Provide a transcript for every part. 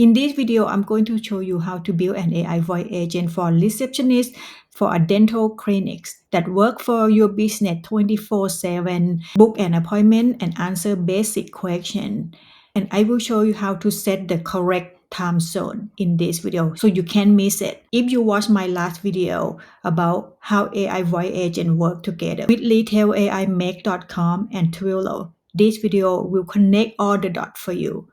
In this video, I'm going to show you how to build an AI voice agent for receptionists for a dental clinics that work for your business 24/7, book an appointment and answer basic questions. And I will show you how to set the correct time zone in this video so you can't miss it. If you watch my last video about how AI voice agent work together with RetellAIMake.com and Twilio, this video will connect all the dots for you.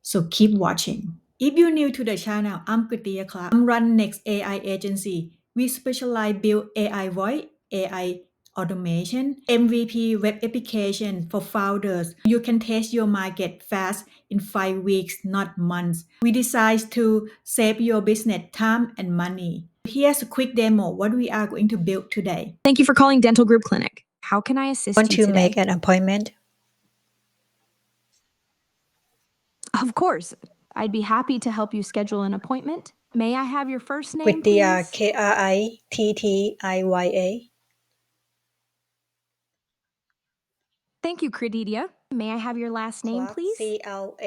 So keep watching. If you're new to the channel, I'm Kritia Clark. I'm run Next AI agency. We specialize build AI voice, AI automation, MVP web application for founders. You can test your market fast in 5 weeks, not months. We decide to save your business time and money. Here's a quick demo what we are going to build today. Thank you for calling Dental Group Clinic. How can I assist Want you to today? make an appointment? Of course. I'd be happy to help you schedule an appointment. May I have your first name, Kritia, please? Krittiya. Thank you, Credidia. May I have your last name, Clark, please? Clark.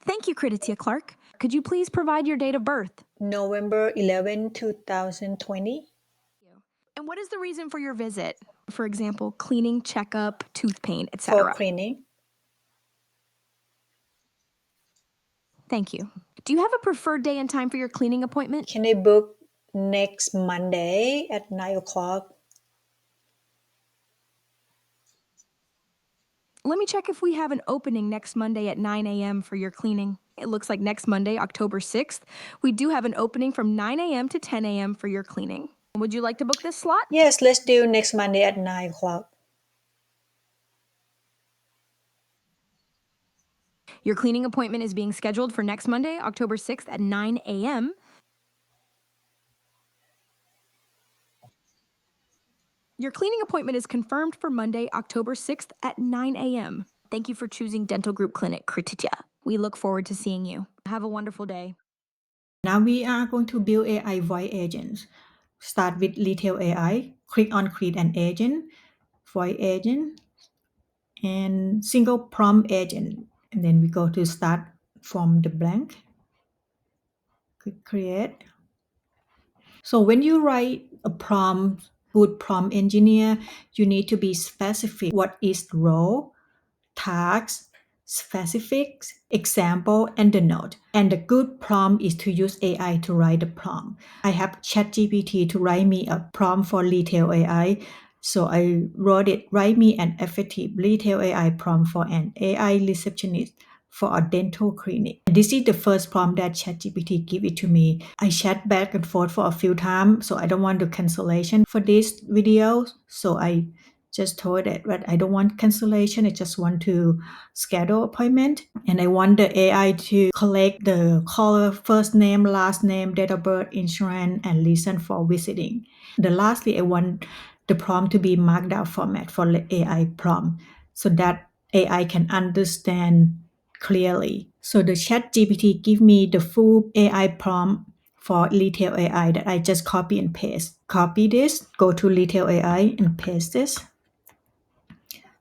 Thank you, Creditia Clark. Could you please provide your date of birth? November 11, 2020. And what is the reason for your visit? For example, cleaning, checkup, tooth pain, For etc. cleaning. Thank you. Do you have a preferred day and time for your cleaning appointment? Can I book next Monday at 9 o'clock? Let me check if we have an opening next Monday at 9 a.m. for your cleaning. It looks like next Monday, October 6th, we do have an opening from 9 a.m. to 10 a.m. for your cleaning. Would you like to book this slot? Yes, let's do next Monday at 9 o'clock. Your cleaning appointment is being scheduled for next Monday, October 6th at 9 a.m. Your cleaning appointment is confirmed for Monday, October 6th at 9 a.m. Thank you for choosing Dental Group Clinic, Kritia. We look forward to seeing you. Have a wonderful day. Now we are going to build AI voice agents. Start with Retell AI. Click on Create an Agent, Voice Agent, and Single Prompt Agent. And then we go to Start from the blank. Click Create. So when you write a prompt, good prompt engineer, you need to be specific. What is the role, task, specifics, example, and the note. And the good prompt is to use AI to write the prompt. I have ChatGPT to write me a prompt for Retell AI. So I wrote it, write me an effective Retell AI prompt for an AI receptionist for a dental clinic. This is the first prompt that ChatGPT give it to me. I chat back and forth for a few times, so I don't want the cancellation for this video. So I just told it that I don't want cancellation. I just want to schedule appointment, and I want the AI to collect the caller first name, last name, date of birth, insurance, and reason for visiting. Lastly, I want the prompt to be markdown format for the AI prompt so that AI can understand clearly. So the chat GPT give me the full AI prompt for Retell AI that I just copy and paste. Copy this, go to Retell AI and paste this.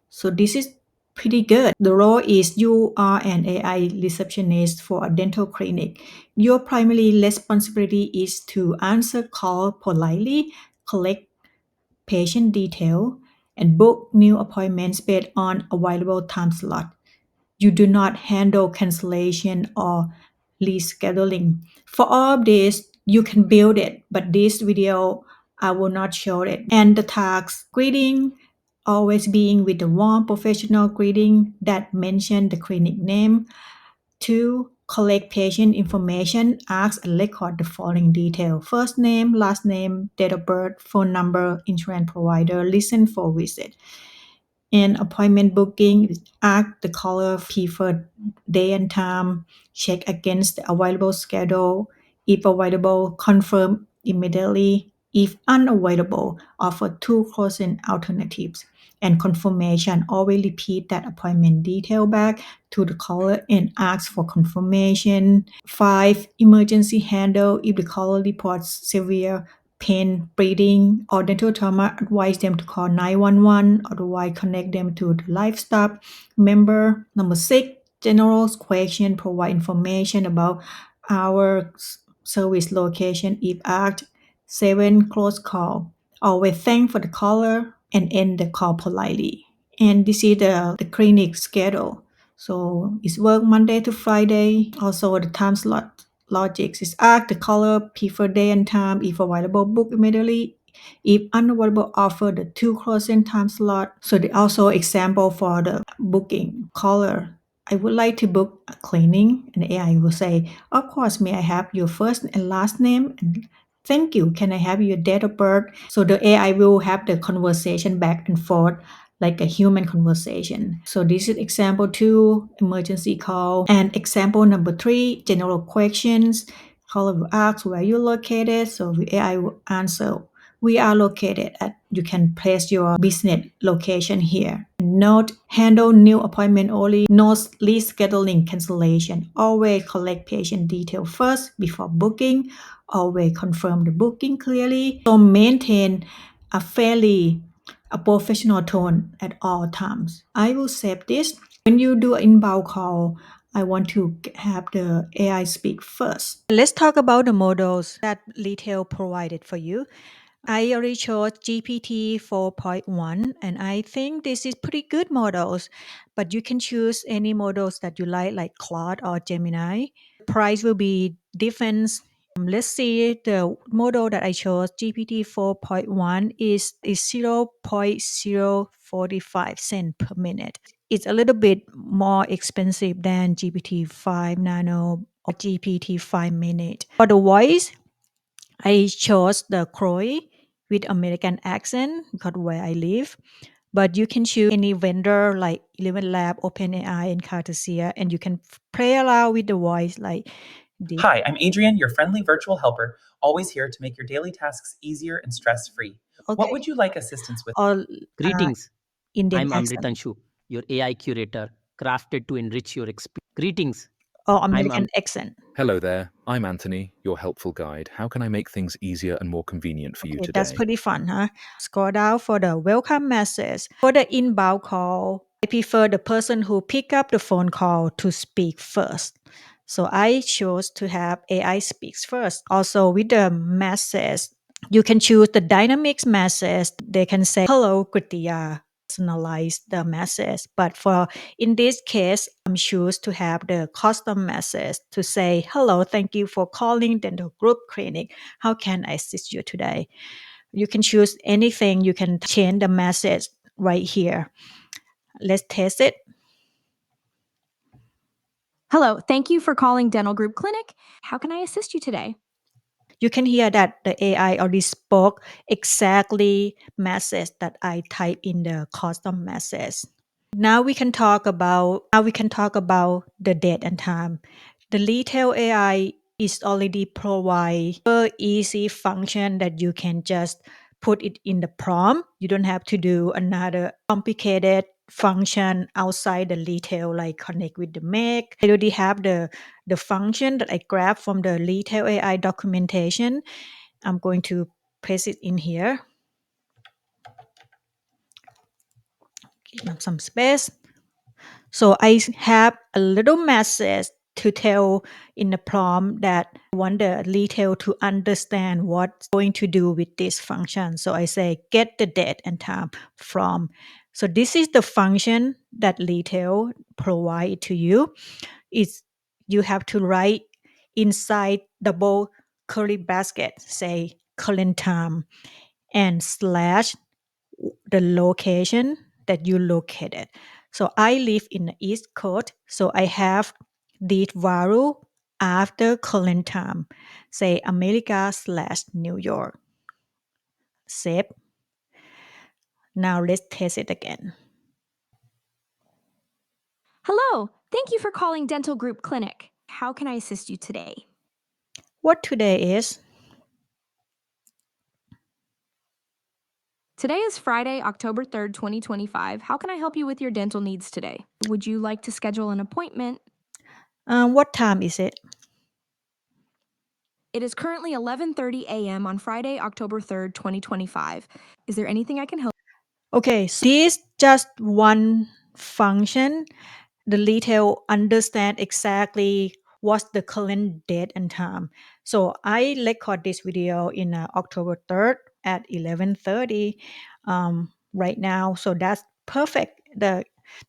So this is pretty good. The role is you are an AI receptionist for a dental clinic. Your primary responsibility is to answer call politely, collect patient detail, and book new appointments based on available time slot. You do not handle cancellation or rescheduling. For all of this, you can build it, but this video, I will not show it. And the task greeting, always being with the warm professional greeting that mention the clinic name. 2. Collect patient information, ask and record the following detail. First name, last name, date of birth, phone number, insurance provider, listen for visit. And appointment booking, ask the caller preferred day and time, check against the available schedule. If available, confirm immediately. If unavailable, offer two closing alternatives. And confirmation, always repeat that appointment detail back to the caller and ask for confirmation. 5. Emergency handle, if the caller reports severe pain, breathing, or dental trauma, advise them to call 911, otherwise connect them to the live staff member. Number 6, general question, provide information about our service location if asked. 7, close call. Always thank for the caller and end the call politely. And this is the clinic schedule. So it's work Monday to Friday. Also the time slot logic is ask the caller prefer day and time. If available, book immediately. If unavailable, offer the 2 closing time slot. So the also example for the booking caller. I would like to book a cleaning, and AI will say, of course, may I have your first and last name? And thank you. Can I have your date of birth? So the AI will have the conversation back and forth like a human conversation. So this is example 2, emergency call. And example number 3, general questions. Caller will ask where you're located. So the AI will answer, we are located at, you can place your business location here. Note, handle new appointment only, no rescheduling cancellation. Always collect patient detail first before booking. Always confirm the booking clearly. So maintain a professional tone at all times. I will save this. When you do an inbound call, I want to have the AI speak first. Let's talk about the models that Retail provided for you. I already chose GPT 4.1 and I think this is pretty good models, but you can choose any models that you like Claude or Gemini. Price will be different. Let's see the model that I chose, GPT 4.1 is 0.045 cent per minute. It's a little bit more expensive than GPT 5 Nano or GPT 5 Minute. For the voice, I chose the Croy with American accent because where I live. But you can choose any vendor like 11 Lab, OpenAI, and Cartesia, and you can play around with the voice like this. Hi, I'm Adrian, your friendly virtual helper, always here to make your daily tasks easier and stress-free. What would you like assistance with? Or Greetings. Indian I'm accent Amritanshu, your AI curator, crafted to enrich your experience. Greetings. or I'm American accent. Hello there, I'm Anthony, your helpful guide. How can I make things easier and more convenient for you Okay, that's today? pretty fun, huh? Scroll down for the welcome message. For the inbound call, I prefer the person who pick up the phone call to speak first. So I chose to have AI speaks first. Also with the message, you can choose the dynamics message. They can say, hello, Kritia, personalize the message. But for in this case, I'm choose to have the custom message to say, hello, thank you for calling Dental Group Clinic. How can I assist you today? You can choose anything. You can change the message right here. Let's test it. Hello, thank you for calling Dental Group Clinic. How can I assist you today? You can hear that the AI already spoke exactly message that I type in the custom message. Now we can talk about the date and time. The Retell AI is already provide a easy function that you can just put it in the prompt. You don't have to do another complicated function outside the Retell like connect with the Mac. I already have the function that I grabbed from the Retell AI documentation. I'm going to paste it in here. Give them some space. So I have a little message to tell in the prompt that I want the retail to understand what's going to do with this function. So I say get the date and time from. So this is the function that retail provide to you. It's you have to write inside double curly basket, say current time and slash the location that you located. So I live in the East Coast, so I have this value after current time, say America slash New York. Save. Now let's test it again. Hello, thank you for calling Dental Group Clinic. How can I assist you today? What today is? Today is Friday, October 3rd, 2025. How can I help you with your dental needs today? Would you like to schedule an appointment? What time is it? It is currently 11:30 a.m. on Friday, October 3rd, 2025. Is there anything I can help? Okay, so this just one function. The Retail understand exactly what's the current date and time. So I record this video in October 3rd at 11:30 right now. So that's perfect. The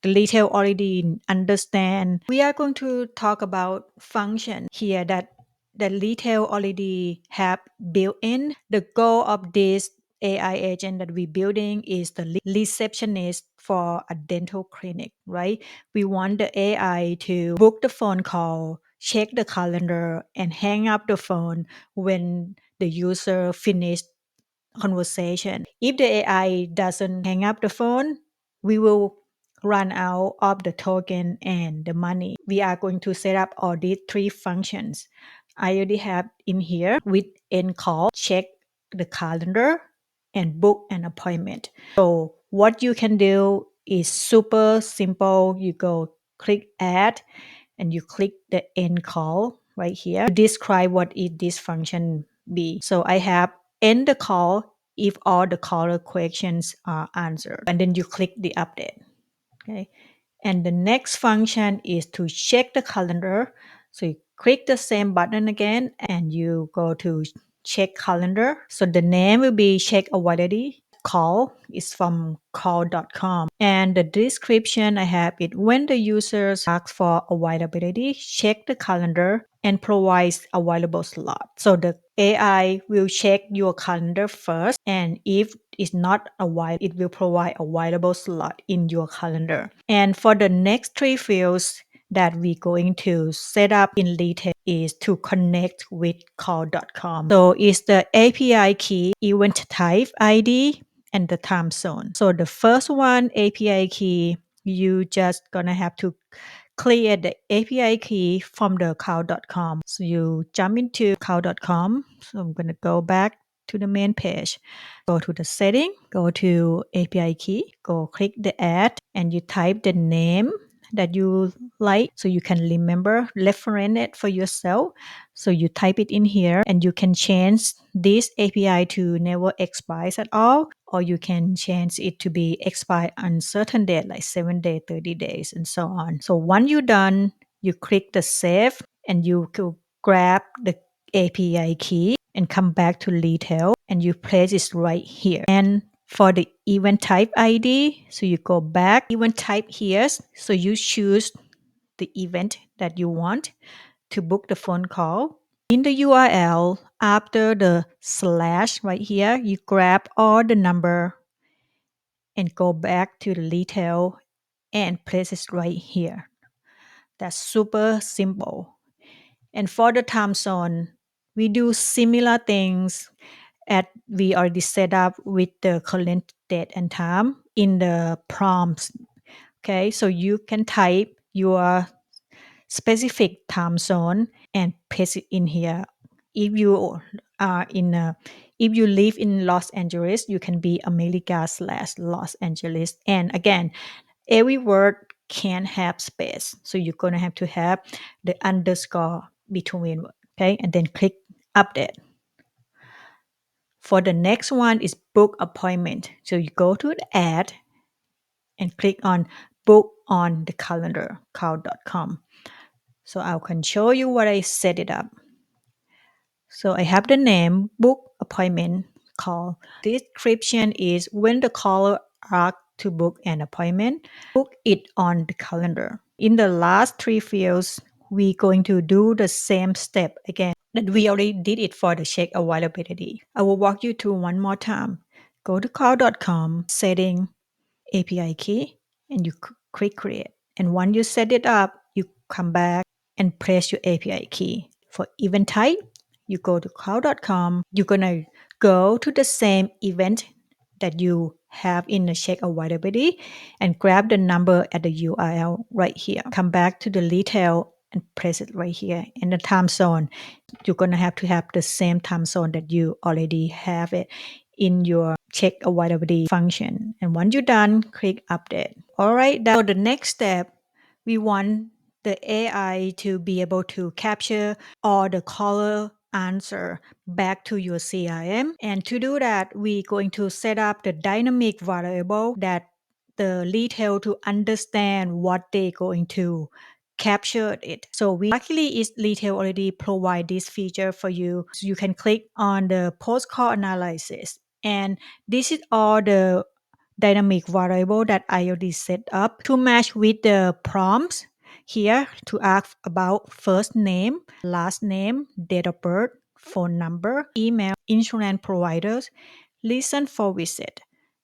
Retail already understand. We are going to talk about function here that the Retail already have built in. The goal of this AI agent that we're building is the receptionist for a dental clinic, right? We want the AI to book the phone call, check the calendar, and hang up the phone when the user finished conversation. If the AI doesn't hang up the phone, we will run out of the token and the money. We are going to set up all these three functions. I already have in here with end call, check the calendar, and book an appointment. So what you can do is super simple. You go click add and you click the end call right here to describe what is this function be. So I have end the call if all the caller questions are answered. And then you click the update. Okay. And the next function is to check the calendar. So you click the same button again and you go to check calendar. So the name will be check availability. Call is from call.com. And the description I have it when the users ask for availability, check the calendar and provides available slot. So the AI will check your calendar first, and if it's not available, it will provide available slot in your calendar. And for the next three fields that we're going to set up in detail is to connect with call.com. So it's the API key, event type ID, and the time zone. So the first one, API key, you just gonna have to create the API key from the cloud.com. So you jump into cloud.com. So I'm going to go back to the main page. Go to the setting, go to API key, go click the add, and you type the name that you like so you can remember, reference it for yourself. So you type it in here and you can change this API to never expires at all, or you can change it to be expire on certain date like 7 days, 30 days, and so on. So once you're done, you click the save and you go grab the API key and come back to Retail and you place it right here. And for the event type ID, so you go back, event type here, so you choose the event that you want to book the phone call. In the URL, after the slash right here, you grab all the number and go back to the Retail and place it right here. That's super simple. And for the time zone, we do similar things at we already set up with the current date and time in the prompts. Okay, so you can type your specific time zone and paste it in here. If you are if you live in Los Angeles, you can be America/Los Angeles. And again, every word can have space. So you're going to have the underscore between. Okay. And then click update. For the next one is book appointment. So you go to the ad and click on book on the calendar, call.com. So I can show you what I set it up. So I have the name, book appointment, call. Description is when the caller asks to book an appointment, book it on the calendar. In the last three fields, we're going to do the same step again that we already did it for the check availability. I will walk you through one more time. Go to call.com, setting, API key, and you click create. And once you set it up, you come back and press your API key. For event type, you go to cloud.com. You're going to go to the same event that you have in the check availability and grab the number at the URL right here. Come back to the Retail and press it right here in the time zone. You're going to have the same time zone that you already have it in your check availability function. And once you're done, click update. All right. Now the next step, we want the AI to be able to capture all the caller answer back to your CRM. And to do that, we're going to set up the dynamic variable that the retail to understand what they're going to capture it. So we luckily is retail already provide this feature for you. So you can click on the post call analysis. And this is all the dynamic variable that I already set up to match with the prompts here to ask about first name, last name, date of birth, phone number, email, insurance providers, reason for visit.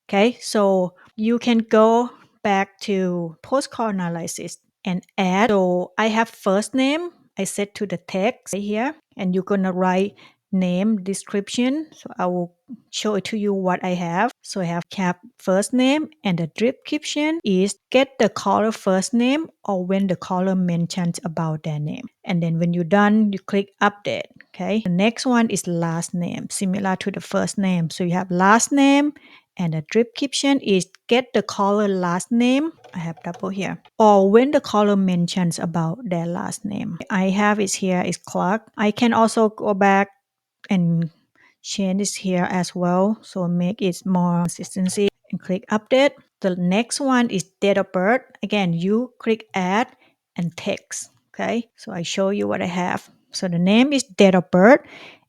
Okay, so you can go back to post call analysis and add. So I have first name, I set to the text right here, and you're gonna write name description. So I will show it to you what I have. So I have cap first name, and the description is get the caller first name or when the caller mentions about their name. And then when you're done, you click update. Okay. The next one is last name, similar to the first name. So you have last name, and the description is get the caller last name. I have double here. Or when the caller mentions about their last name. I have it here is Clark. I can also go back and change this here as well. So make it more consistency and click update. The next one is date of birth. Again, you click add and text. Okay. So I show you what I have. So the name is date of birth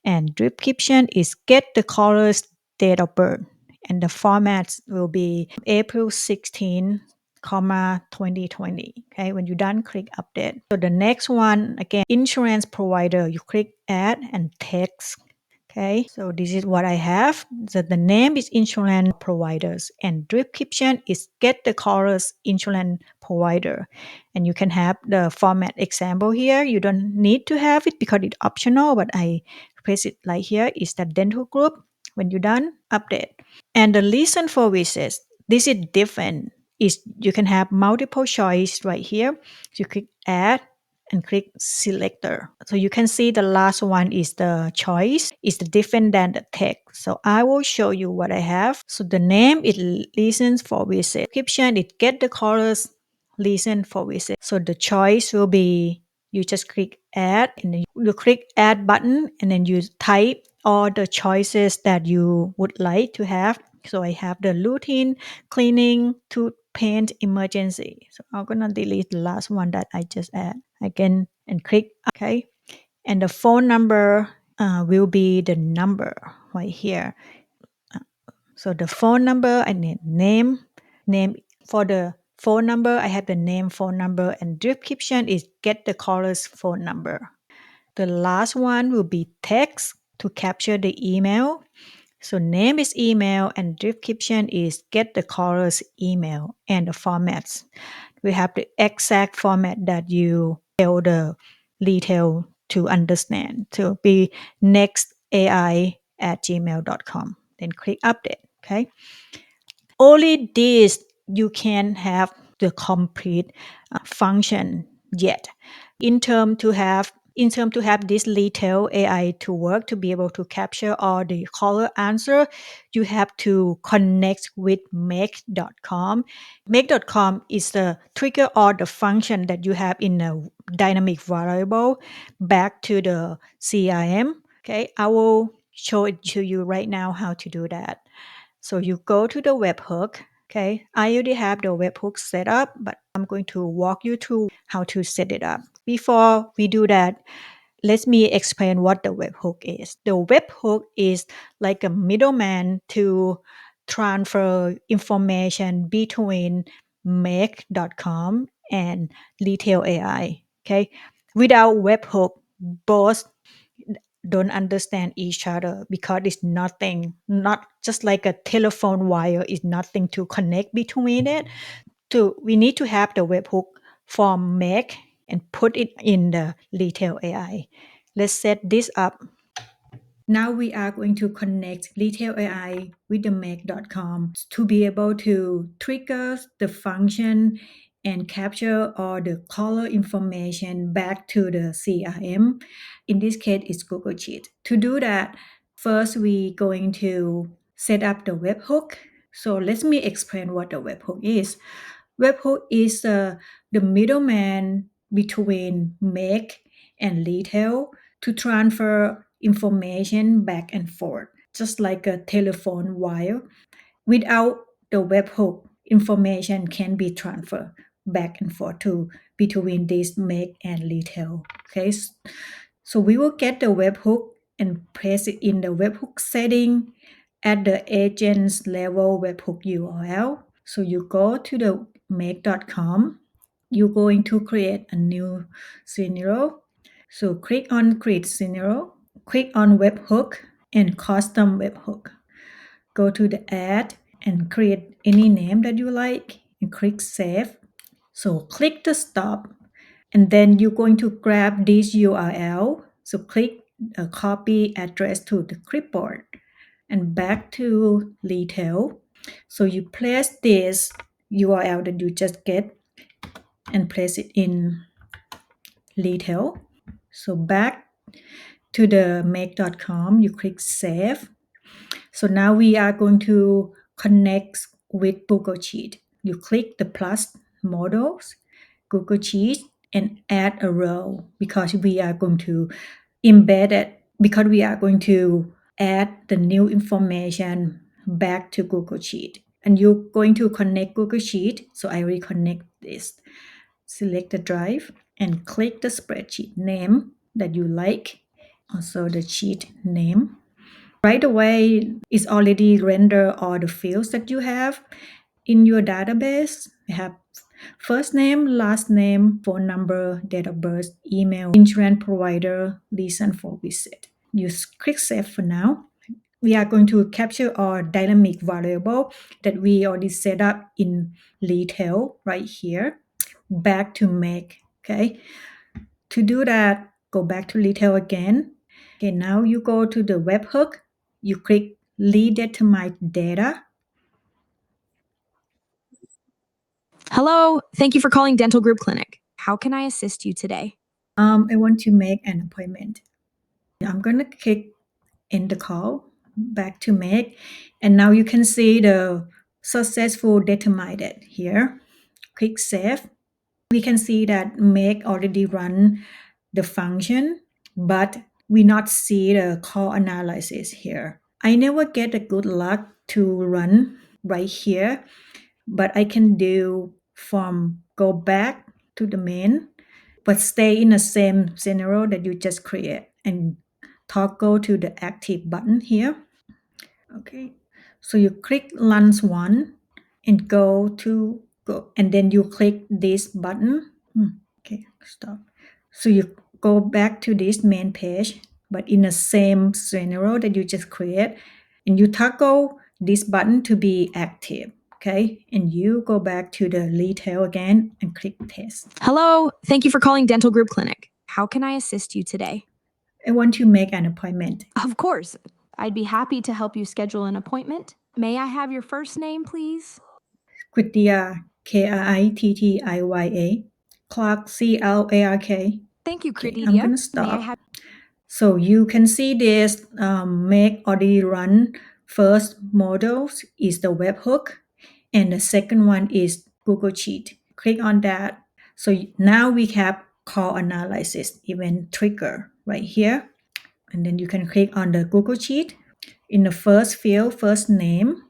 and description is get the caller's date of birth. And the formats will be April 16, 2020. Okay, when you're done, click update. So the next one, again, insurance provider, you click add and text. Okay, so this is what I have. So the name is insurance providers and description is get the caller's insurance provider. And you can have the format example here. You don't need to have it because it's optional, but I place it like here is the dental group. When you're done, update. And the reason for visits, this is different. Is you can have multiple choice right here. So you click add and click selector. So you can see the last one is the choice. It's different than the text. So I will show you what I have. So the name is reasons for visit. Description is get the callers reason for visit. So the choice will be you just click add and then you click add button and then you type all the choices that you would like to have. So I have the routine, cleaning, tooth pain, emergency. So I'm gonna delete the last one that I just add again and click okay. And the phone number will be the number right here. So the phone number I need name for the phone number. I have the name, phone number, and description is get the caller's phone number. The last one will be text to capture the email. So name is email and description is get the caller's email and the formats. We have the exact format that you tell the retail to understand to be nextai@gmail.com. Then click update. Okay. Only this you can have the complete function yet. In term to have this Retell AI to work to be able to capture all the caller answer, you have to connect with make.com. Make.com is the trigger or the function that you have in a dynamic variable back to the CRM. Okay, I will show it to you right now how to do that. So you go to the webhook. Okay, I already have the webhook set up, but I'm going to walk you through how to set it up. Before we do that, let me explain what the webhook is. The webhook is like a middleman to transfer information between make.com and Retell AI. Okay, without webhook, both don't understand each other because it's nothing, not just like a telephone wire, is nothing to connect between it. We need to have the webhook from Make and put it in the Retell AI. Let's set this up. Now we are going to connect Retell AI with the Make.com to be able to trigger the function and capture all the caller information back to the CRM. In this case, it's Google Sheet. To do that, first we going to set up the webhook. So let me explain what the webhook is. Webhook is the middleman between Make and Retell to transfer information back and forth, just like a telephone wire. Without the webhook, information can be transferred back and forth to between this make and retail. Okay, so we will get the webhook and place it in the webhook setting at the agent's level webhook URL. So you go to the make.com, you're going to create a new scenario. So click on create scenario, click on webhook and custom webhook. Go to the add and create any name that you like and click save. So click the stop and then you're going to grab this URL. So click copy address to the clipboard and back to retail. So you place this URL that you just get and place it in retail. So back to the make.com, you click save. So now we are going to connect with Google Sheet. You click the plus models, Google Sheet, and add a row because we are going to embed it, because we are going to add the new information back to Google Sheet. And you're going to connect Google Sheet. So I will connect this. Select the drive and click the spreadsheet name that you like, also the sheet name. Right away, it's already render all the fields that you have in your database. We have first name, last name, phone number, date of birth, email, insurance provider, reason for visit. You click save for now. We are going to capture our dynamic variable that we already set up in retail right here, back to make. Okay. To do that, go back to retail again. Okay, now you go to the webhook, you click redetermine data. Hello, thank you for calling Dental Group Clinic. How can I assist you today? I want to make an appointment. I'm gonna click end the call, back to make, and now you can see the successful determined here. Click save. We can see that make already run the function, but we not see the call analysis here. I never get a good luck to run right here, but I can do from go back to the main, but stay in the same scenario that you just create and toggle to the active button here. Okay, so you click lunch one and go, and then you click this button. Okay, stop. So you go back to this main page, but in the same scenario that you just create, and you toggle this button to be active. Okay, and you go back to the retail again and click test. Hello, thank you for calling Dental Group Clinic. How can I assist you today? I want to make an appointment. Of course, I'd be happy to help you schedule an appointment. May I have your first name, please? Krittiya, K-R-I-T-T-I-Y-A. Clark, C-L-A-R-K. Thank you, Okay, Kritidia. I'm gonna May I stop. have So you can see this make already run. First models is the webhook, and the second one is Google Sheet. Click on that. So now we have call analysis event trigger right here. And then you can click on the Google Sheet. In the first field, first name,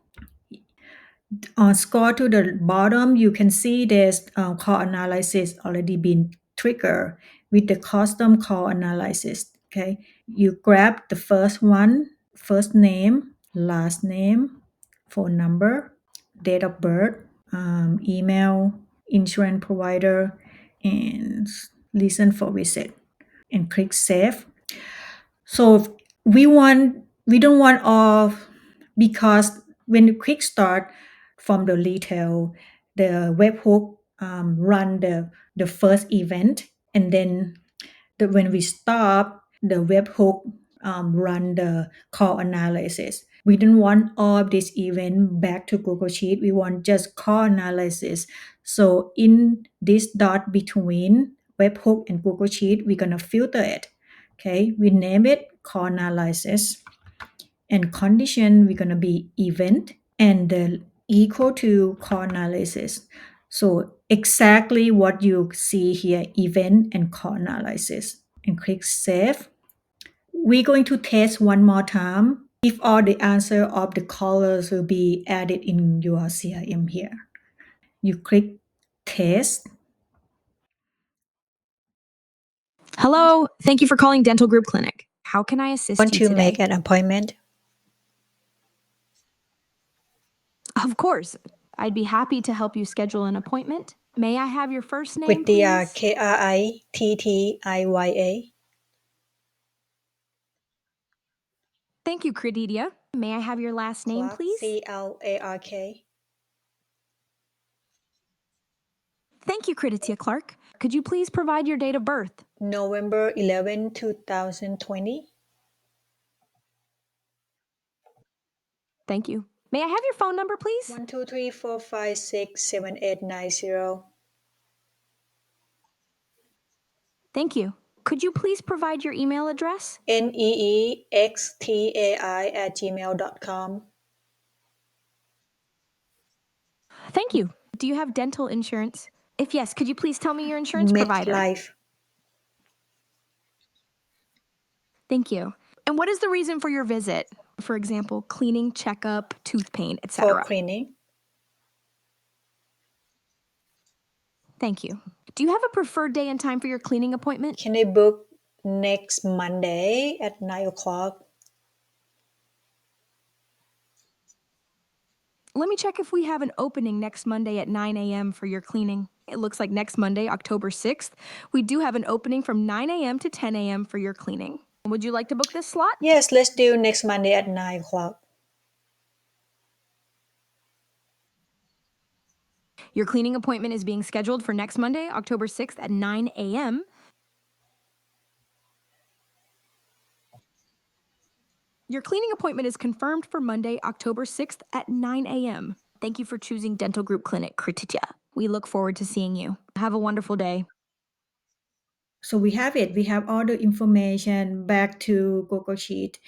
on scroll to the bottom, you can see there's call analysis already been triggered with the custom call analysis. Okay, you grab the first one, first name, last name, phone number, date of birth, email, insurance provider, and listen for visit, and click save. So we don't want all, because when you quick start from the retail, the webhook run the first event, and then when we stop, the webhook run the call analysis. We don't want all of this event back to Google Sheet. We want just call analysis. So in this dot between webhook and Google Sheet, we're gonna filter it. Okay, we name it call analysis, and condition we're gonna be event and equal to call analysis. So exactly what you see here, event and call analysis, and click save. we're going to test one more time if all the answer of the callers will be added in your CRM here. You click test. Hello, thank you for calling Dental Group Clinic. How can I assist Want you to today? make an appointment Of course, I'd be happy to help you schedule an appointment. May I have your first name, with the please? KRITTIYA. Thank you, Credidia. May I have your last name, Clark, please? CLARK. Thank you, Creditia Clark. Could you please provide your date of birth? November 11, 2020. Thank you. May I have your phone number, please? 12345678890. Thank you. Could you please provide your email address? neextai@gmail.com. Thank you. Do you have dental insurance? If yes, could you please tell me your insurance provider? MetLife Thank you. And what is the reason for your visit? For example, cleaning, checkup, tooth pain, for etc. cleaning. Thank you. Do you have a preferred day and time for your cleaning appointment? Can I book next Monday at 9 o'clock? Let me check if we have an opening next Monday at 9 a.m. for your cleaning. It looks like next Monday, October 6th, we do have an opening from 9 a.m. to 10 a.m. for your cleaning. Would you like to book this slot? Yes, let's do next Monday at 9 o'clock. Your cleaning appointment is being scheduled for next Monday, October 6th at 9 a.m. Your cleaning appointment is confirmed for Monday, October 6th at 9 a.m. Thank you for choosing Dental Group Clinic, Krititya. We look forward to seeing you. Have a wonderful day. So we have it. We have all the information back to Google Sheet.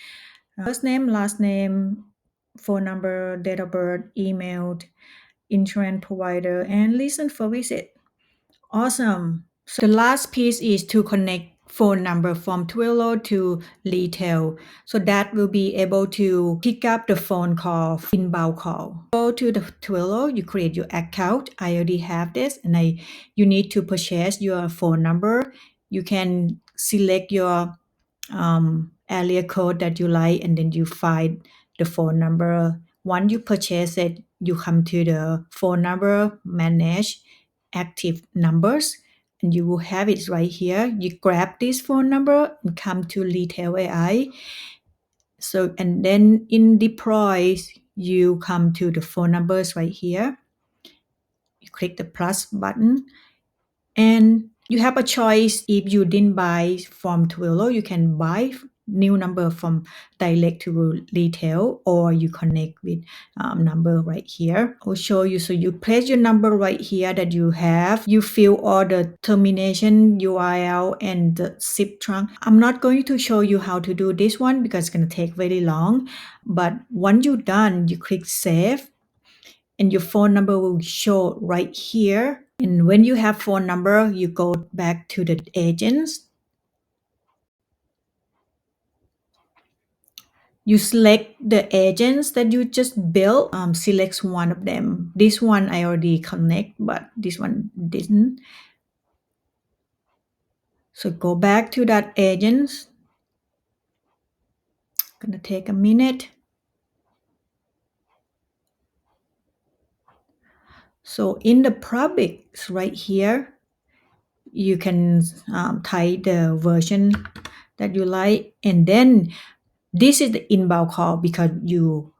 First name, last name, phone number, date of birth, email, insurance provider, and reason for visit. Awesome. So the last piece is to connect phone number from Twilio to Retell. So that will be able to pick up the phone call, inbound call. Go to the Twilio, you create your account. I already have this, and you need to purchase your phone number. You can select your area code that you like, and then you find the phone number. Once you purchase it, you come to the phone number, manage active numbers, and you will have it right here. You grab this phone number and come to Retell AI. So, and then in deploy, you come to the phone numbers right here. You click the plus button, and you have a choice. If you didn't buy from Twilio, you can buy new number from direct to Retell, or you connect with number right here. I'll show you. So you place your number right here that you have. You fill all the termination URL and the zip trunk. I'm not going to show you how to do this one because it's going to take very long. But once you're done, you click save, and your phone number will show right here. And when you have phone number, you go back to the agents. You select the agents that you just built. Select one of them. This one I already connect, but this one didn't. So go back to that agents. Gonna take a minute. So in the products right here, you can type the version that you like, and then this is the inbound call because you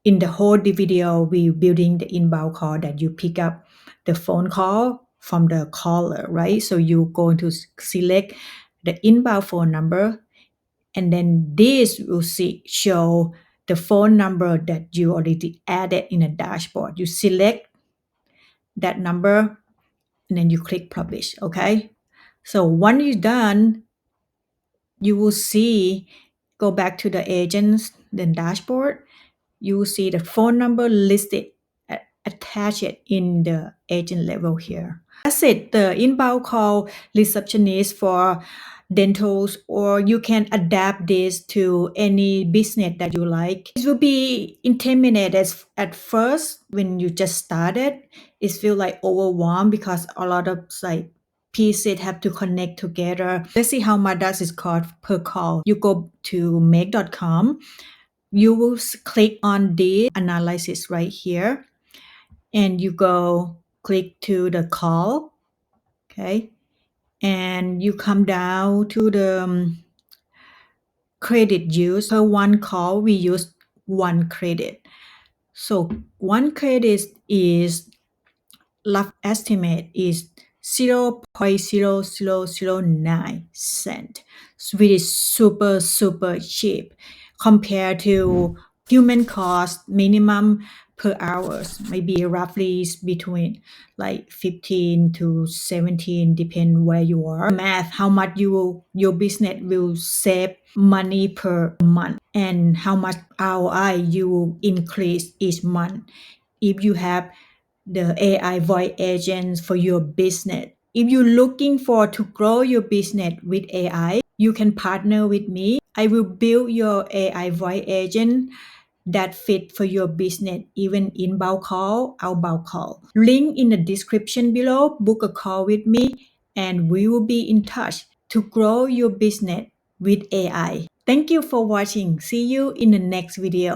in the whole video we building the inbound call that you pick up the phone call from the caller, right? So you going to select the inbound phone number, and then this will show the phone number that you already added in a dashboard. You select that number and then you click publish. Okay, so when you're done, you will see, go back to the agents then dashboard, you will see the phone number listed attached in the agent level here. That's it, the inbound call receptionist for dentals, or you can adapt this to any business that you like. It will be intimidating at first when you just started. It feel like overwhelmed because a lot of like pieces have to connect together. Let's see how much that is cost per call. You go to make.com. You will click on the analysis right here, and you go click to the call. Okay, and you come down to the credit use. Per one call, we use one credit. So one credit is rough estimate is 0.0009 cent, which is super cheap compared to human cost minimum per hours, maybe roughly between like 15 to 17, depend where you are. Math, how much your business will save money per month and how much ROI you will increase each month if you have the AI voice agents for your business. If you're looking for to grow your business with AI, you can partner with me. I will build your AI voice agent that fit for your business, even inbound call, outbound call. Link in the description below. Book a call with me and we will be in touch to grow your business with AI. Thank you for watching. See you in the next video.